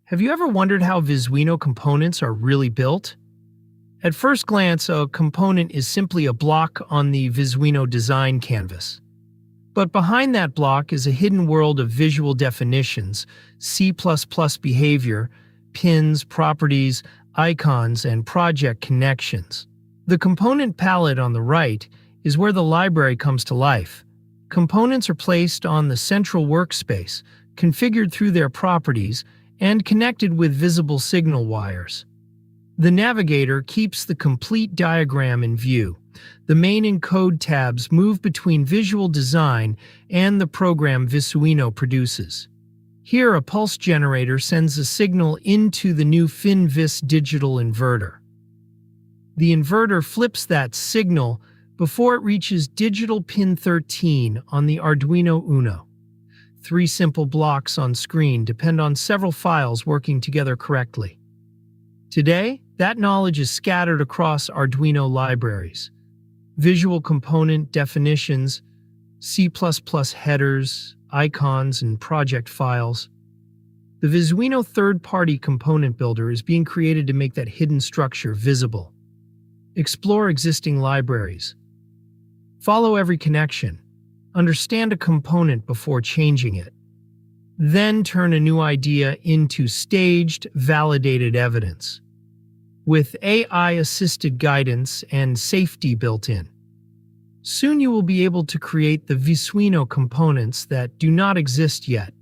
Have you ever wondered how Visuino components are really built? At first glance, a component is simply a block on the Visuino design canvas. But behind that block is a hidden world of visual definitions, C++ behavior, pins, properties, icons, and project connections. The component palette on the right is where the library comes to life. Components are placed on the central workspace, configured through their properties, and connected with visible signal wires. The navigator keeps the complete diagram in view. The main and code tabs move between visual design and the program Visuino produces. Here, a pulse generator sends a signal into the new FinnVis digital inverter. The inverter flips that signal before it reaches digital pin 13 on the Arduino Uno. 3 simple blocks on screen depend on several files working together correctly. Today, that knowledge is scattered across Arduino libraries. Visual component definitions, C++ headers, icons, and project files. The Visuino Third-Party Component Builder is being created to make that hidden structure visible. Explore existing libraries. Follow every connection. Understand a component before changing it. Then turn a new idea into staged, validated evidence. With AI-assisted guidance and safety built in. Soon you will be able to create the Visuino components that do not exist yet.